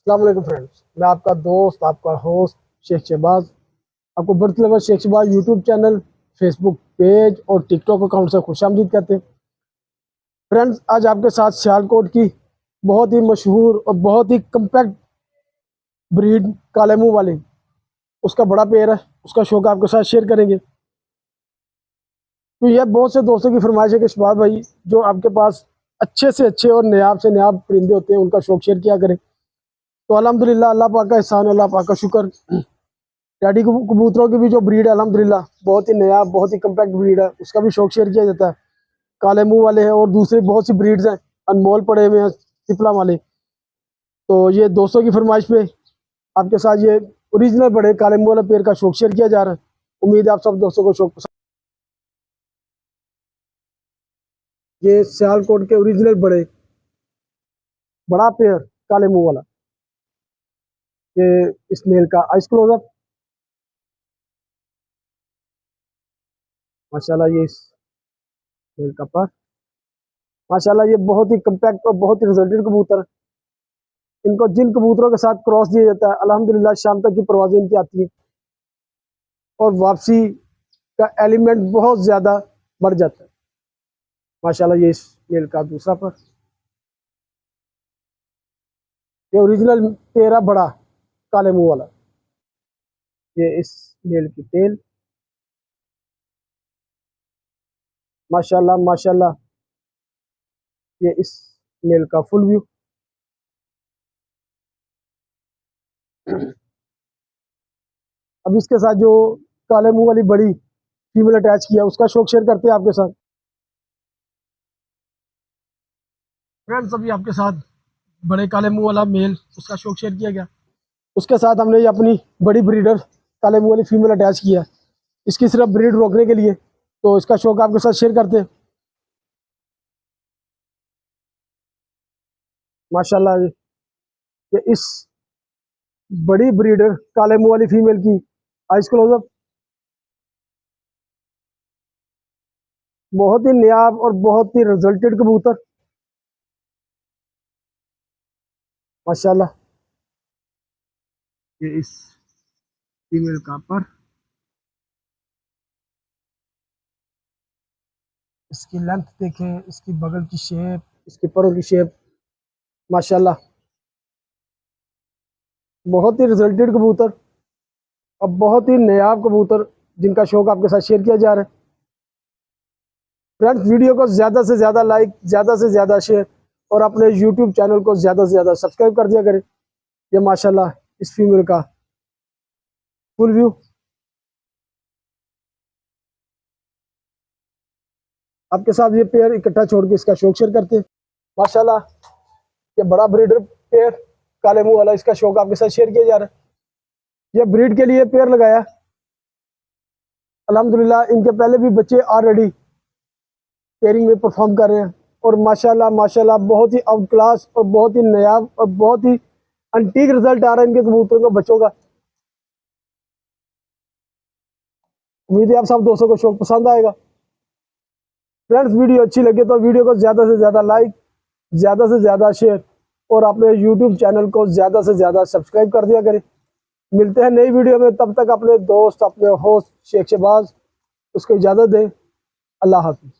अस्सलाम वालेकुम फ्रेंड्स, मैं आपका दोस्त, आपका होस्ट शेख शहबाज। आपको बर्थ लेवल Sheikh Shahbaz YouTube channel, Facebook page और टिकटॉक अकाउंट से खुशामदीद कहते हैं। फ्रेंड्स, आज आपके साथ सियालकोट की बहुत ही मशहूर और बहुत ही कम्पैक्ट ब्रीड काले मुंह वाली, उसका बड़ा पेड़ है, उसका शौक आपके साथ शेयर करेंगे। तो यह बहुत से दोस्तों की फरमाइश है कि शहबाज भाई, जो आपके पास अच्छे से अच्छे और नायाब से नायाब परिंदे होते हैं, उनका शौक शेयर किया करें। तो अल्हम्दुलिल्लाह, अल्लाह पाक का एहसान, अल्लाह पाक का शुक्र। टैडी कबूतरों की भी जो ब्रीड है अल्हम्दुलिल्लाह बहुत ही नया, बहुत ही कम्पैक्ट ब्रीड है, उसका भी शौक शेयर किया जाता है। काले मुंह वाले हैं और दूसरी बहुत सी ब्रीड्स हैं, अनमोल पड़े हुए हैं पिपला वाले। तो ये दोस्तों की फरमाइश पे आपके साथ ये ओरिजिनल बड़े काले मुंह वाले पेड़ का शौक शेयर किया जा रहा है। उम्मीद है आप सब दोस्तों को शौक पसंद। ये सियालकोट के ओरिजिनल बड़े बड़ा पेड़ काले मुंह वाला, ये इस मेल का आइस क्लोजअप माशाल्लाह। ये इस मेल का पर माशाल्लाह, ये बहुत ही कम्पैक्ट और बहुत ही रिजल्टेड कबूतर है। इनको जिन कबूतरों के साथ क्रॉस दिया जाता है अल्हम्दुलिल्लाह शाम तक की परवाज़ें इनकी आती है और वापसी का एलिमेंट बहुत ज़्यादा बढ़ जाता है। माशाल्लाह, ये इस मेल का दूसरा पर, ये ओरिजिनल पेरा बड़ा काले मुंह वाला, ये इस मेल की टेल माशाल्लाह माशाल्लाह। ये इस मेल का फुल व्यू। अब इसके साथ जो काले मुंह वाली बड़ी फीमेल अटैच किया, उसका शौक शेयर करते हैं आपके साथ। फ्रेंड्स, अभी आपके साथ बड़े काले मुंह वाला मेल, उसका शौक शेयर किया गया। उसके साथ हमने ये अपनी बड़ी ब्रीडर काले मुंह वाली फीमेल अटैच किया, इसकी सिर्फ ब्रीड रोकने के लिए। तो इसका शौक आपके साथ शेयर करते हैं। माशाल्लाह, ये इस बड़ी ब्रीडर काले मुंह वाली फीमेल की आइस क्लोजअप बहुत ही नायाब और बहुत ही रिजल्टेड कबूतर माशाल्लाह। ये इस फीमेल का पर, इसकी लेंथ देखें, इसकी बगल की शेप, इसके परों की शेप माशाल्लाह, बहुत ही रिजल्टेड कबूतर और बहुत ही नायाब कबूतर, जिनका शौक आपके साथ शेयर किया जा रहा है। फ्रेंड्स, वीडियो को ज़्यादा से ज़्यादा लाइक, ज़्यादा से ज़्यादा शेयर और अपने यूट्यूब चैनल को ज़्यादा से ज़्यादा सब्सक्राइब कर दिया करें। ये माशाल्लाह इस फीमेल का फुल व्यू। आपके साथ ये पेयर इकट्ठा छोड़ के इसका शौक शेयर करते हैं। माशाल्लाह, ये बड़ा ब्रीडर पेयर काले मुंह वाला, इसका शौक आपके साथ शेयर किया जा रहा है। ये ब्रीड के लिए पेयर लगाया, अल्हम्दुलिल्लाह इनके पहले भी बच्चे ऑलरेडी पेयरिंग में परफॉर्म कर रहे हैं और माशाल्लाह माशाल्लाह बहुत ही आउट क्लास और बहुत ही नायाब और बहुत ही अंटीक रिजल्ट आ रहा है इनके कबूतरों को बच्चों का। उम्मीद है आप सब दोस्तों को शौक पसंद आएगा। फ्रेंड्स, वीडियो अच्छी लगे तो वीडियो को ज़्यादा से ज़्यादा लाइक, ज़्यादा से ज़्यादा शेयर और अपने यूट्यूब चैनल को ज़्यादा से ज़्यादा सब्सक्राइब कर दिया करें। मिलते हैं नई वीडियो में, तब तक अपने दोस्त, अपने होस्ट शेख शहबाज, उसको इजाज़त दें। अल्लाह हाफिज़।